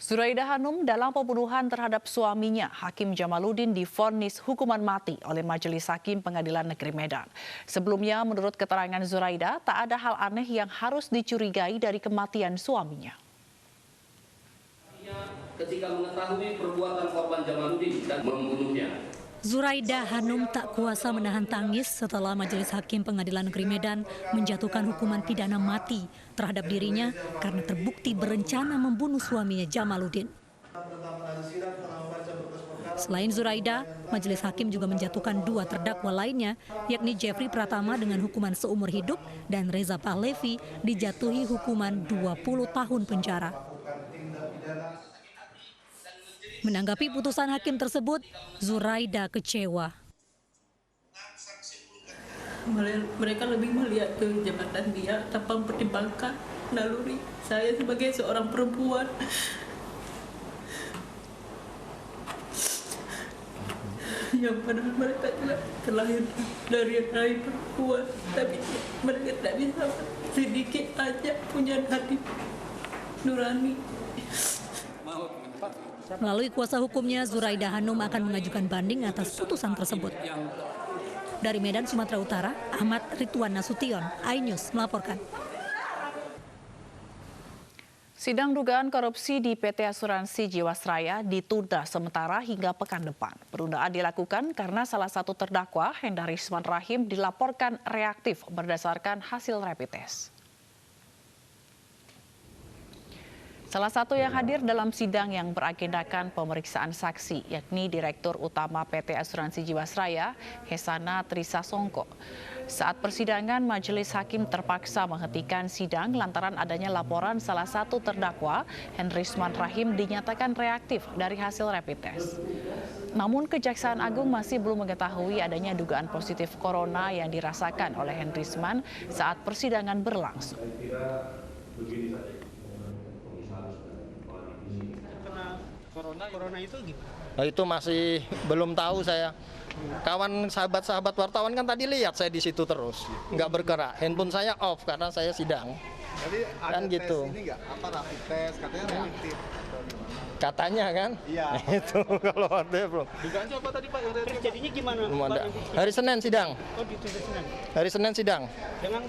Zuraida Hanum dalam pembunuhan terhadap suaminya, Hakim Jamaluddin divonis hukuman mati oleh Majelis Hakim Pengadilan Negeri Medan. Sebelumnya, menurut keterangan Zuraida, tak ada hal aneh yang harus dicurigai dari kematian suaminya. Ketika mengetahui perbuatan korban Jamaluddin dan membunuhnya, Zuraida Hanum tak kuasa menahan tangis setelah Majelis Hakim Pengadilan Negeri Medan menjatuhkan hukuman pidana mati terhadap dirinya karena terbukti berencana membunuh suaminya Jamaluddin. Selain Zuraida, Majelis Hakim juga menjatuhkan 2 terdakwa lainnya, yakni Jeffrey Pratama dengan hukuman seumur hidup dan Reza Pahlevi dijatuhi hukuman 20 tahun penjara. Menanggapi putusan hakim tersebut, Zuraida kecewa. Mereka lebih melihat ke jabatan dia tanpa mempertimbangkan naluri saya sebagai seorang perempuan. Yang padahal mereka terlahir dari rahim perempuan, tapi mereka tidak bisa sedikit aja punya hati nurani. Melalui kuasa hukumnya, Zuraida Hanum akan mengajukan banding atas putusan tersebut. Dari Medan, Sumatera Utara, Ahmad Ridwan Nasution, iNews melaporkan. Sidang dugaan korupsi di PT Asuransi Jiwasraya ditunda sementara hingga pekan depan. Penundaan dilakukan karena salah satu terdakwa, Hendra Risman Rahim, dilaporkan reaktif berdasarkan hasil rapid test. Salah satu yang hadir dalam sidang yang beragendakan pemeriksaan saksi, yakni Direktur Utama PT Asuransi Jiwasraya, Hesana Trisasongko. Saat persidangan, Majelis Hakim terpaksa menghentikan sidang lantaran adanya laporan salah satu terdakwa, Hendrisman Rahim, dinyatakan reaktif dari hasil rapid test. Namun Kejaksaan Agung masih belum mengetahui adanya dugaan positif corona yang dirasakan oleh Hendrisman saat persidangan berlangsung. Corona itu gimana? Nah, itu masih belum tahu saya. Kawan sahabat-sahabat wartawan kan tadi lihat saya di situ terus, nggak bergerak. Handphone saya off karena saya sidang. Jadi ada kan tes gitu. ini nggak? Apa rapid test? Katanya reaktif. Katanya kan? Iya. Itu kalau ada belum. Dugaannya apa tadi Pak? Terus jadinya gimana? Hari Senin sidang. Oh di Senin. Hari Senin sidang.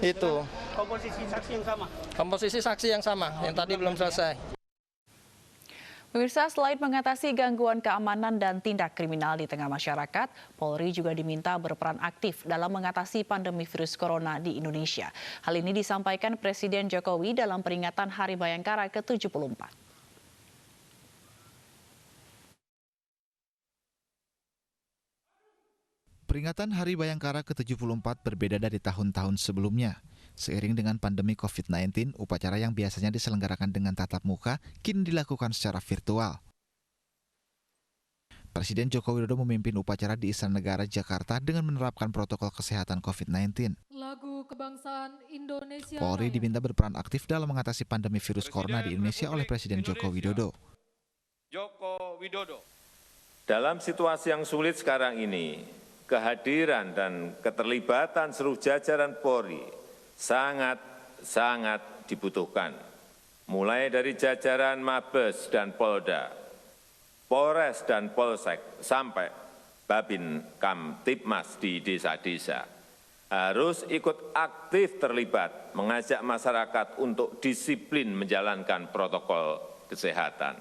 Itu. Komposisi saksi yang sama. Komposisi saksi yang sama, yang tadi belum selesai. Pemirsa, selain mengatasi gangguan keamanan dan tindak kriminal di tengah masyarakat, Polri juga diminta berperan aktif dalam mengatasi pandemi virus corona di Indonesia. Hal ini disampaikan Presiden Jokowi dalam peringatan Hari Bayangkara ke-74. Peringatan Hari Bayangkara ke-74 berbeda dari tahun-tahun sebelumnya. Seiring dengan pandemi COVID-19, upacara yang biasanya diselenggarakan dengan tatap muka kini dilakukan secara virtual. Presiden Joko Widodo memimpin upacara di Istana Negara Jakarta dengan menerapkan protokol kesehatan COVID-19. Lagu Kebangsaan Indonesia. Polri diminta berperan aktif dalam mengatasi pandemi virus corona di Indonesia oleh Presiden Joko Widodo. Dalam situasi yang sulit sekarang ini, kehadiran dan keterlibatan seluruh jajaran Polri sangat dibutuhkan, mulai dari jajaran Mabes dan Polda, Polres dan Polsek, sampai Babin Kamtibmas di desa-desa. Harus ikut aktif terlibat, mengajak masyarakat untuk disiplin menjalankan protokol kesehatan,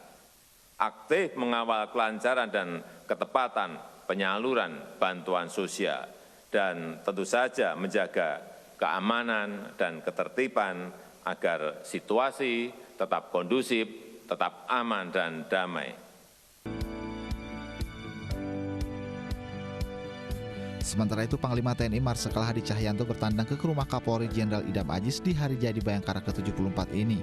aktif mengawal kelancaran dan ketepatan penyaluran bantuan sosial, dan tentu saja menjaga keamanan dan ketertiban agar situasi tetap kondusif, tetap aman dan damai. Sementara itu, Panglima TNI Marsikal Hadi Cahyanto bertandang ke rumah Kapolri Jenderal Idam Aziz di Hari Jadi Bayangkara ke-74 ini.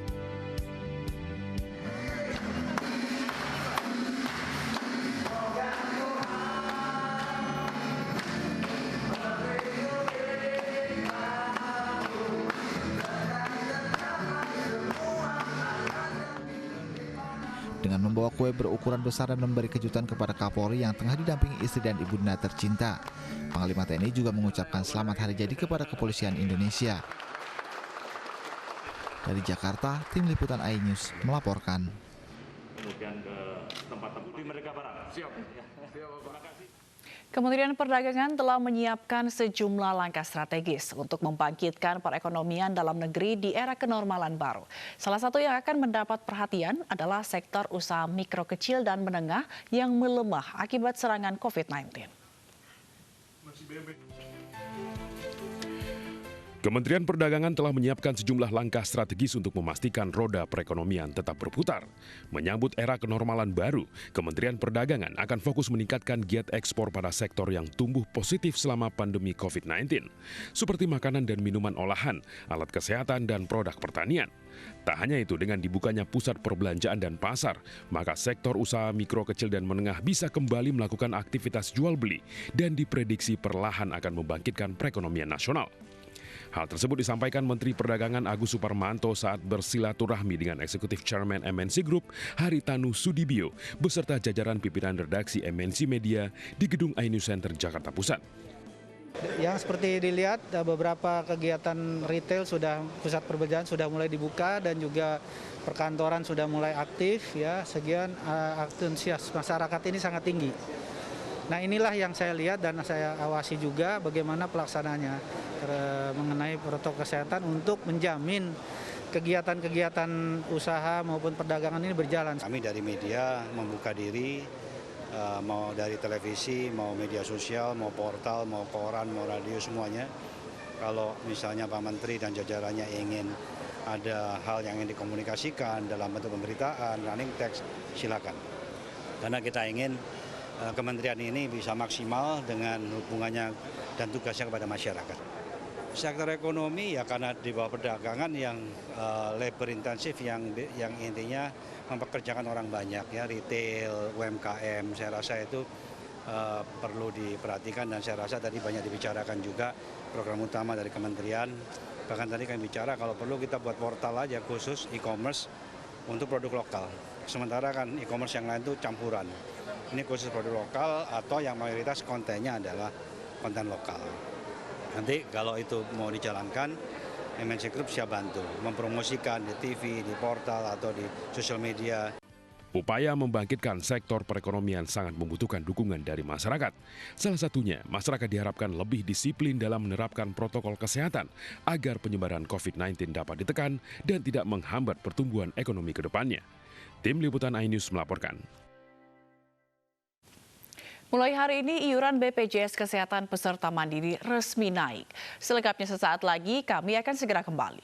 Dengan membawa kue berukuran besar dan memberi kejutan kepada Kapolri yang tengah didampingi istri dan ibunda tercinta, Panglima TNI juga mengucapkan selamat hari jadi kepada Kepolisian Indonesia. Dari Jakarta, Tim Liputan iNews melaporkan. kemudian ke tempat-tempat di mereka barang. Siap. Terima kasih. Kementerian Perdagangan telah menyiapkan sejumlah langkah strategis untuk membangkitkan perekonomian dalam negeri di era kenormalan baru. Salah satu yang akan mendapat perhatian adalah sektor usaha mikro kecil dan menengah yang melemah akibat serangan COVID-19. Kementerian Perdagangan telah menyiapkan sejumlah langkah strategis untuk memastikan roda perekonomian tetap berputar. Menyambut era kenormalan baru, Kementerian Perdagangan akan fokus meningkatkan giat ekspor pada sektor yang tumbuh positif selama pandemi COVID-19, seperti makanan dan minuman olahan, alat kesehatan, dan produk pertanian. Tak hanya itu, dengan dibukanya pusat perbelanjaan dan pasar, maka sektor usaha mikro kecil dan menengah bisa kembali melakukan aktivitas jual beli dan diprediksi perlahan akan membangkitkan perekonomian nasional. Hal tersebut disampaikan Menteri Perdagangan Agus Suparmanto saat bersilaturahmi dengan Eksekutif Chairman MNC Group Haritanu Sudibyo beserta jajaran pimpinan redaksi MNC Media di Gedung iNews Center Jakarta Pusat. Yang seperti dilihat, beberapa kegiatan retail pusat perbelanjaan sudah mulai dibuka dan juga perkantoran sudah mulai aktif. Ya, sekian antusias masyarakat ini sangat tinggi. Nah, inilah yang saya lihat dan saya awasi juga bagaimana pelaksanaannya mengenai protokol kesehatan untuk menjamin kegiatan-kegiatan usaha maupun perdagangan ini berjalan. Kami dari media membuka diri, mau dari televisi, mau media sosial, mau portal, mau koran, mau radio, semuanya. Kalau misalnya Pak Menteri dan jajarannya ingin ada hal yang ingin dikomunikasikan dalam bentuk pemberitaan, running text, silakan. Karena kita ingin kementerian ini bisa maksimal dengan hubungannya dan tugasnya kepada masyarakat. Sektor ekonomi ya karena di bawah perdagangan yang labor intensif yang intinya mempekerjakan orang banyak ya, retail, UMKM, saya rasa itu perlu diperhatikan dan saya rasa tadi banyak dibicarakan juga program utama dari kementerian. Bahkan tadi kami bicara kalau perlu kita buat portal aja khusus e-commerce untuk produk lokal. Sementara kan e-commerce yang lain itu campuran. Ini khusus produk lokal atau yang mayoritas kontennya adalah konten lokal. Nanti kalau itu mau dijalankan, MNC Group siap bantu mempromosikan di TV, di portal atau di sosial media. Upaya membangkitkan sektor perekonomian sangat membutuhkan dukungan dari masyarakat. Salah satunya, masyarakat diharapkan lebih disiplin dalam menerapkan protokol kesehatan agar penyebaran COVID-19 dapat ditekan dan tidak menghambat pertumbuhan ekonomi ke depannya. Tim Liputan iNews melaporkan. Mulai hari ini, iuran BPJS Kesehatan peserta mandiri resmi naik. Selengkapnya sesaat lagi, kami akan segera kembali.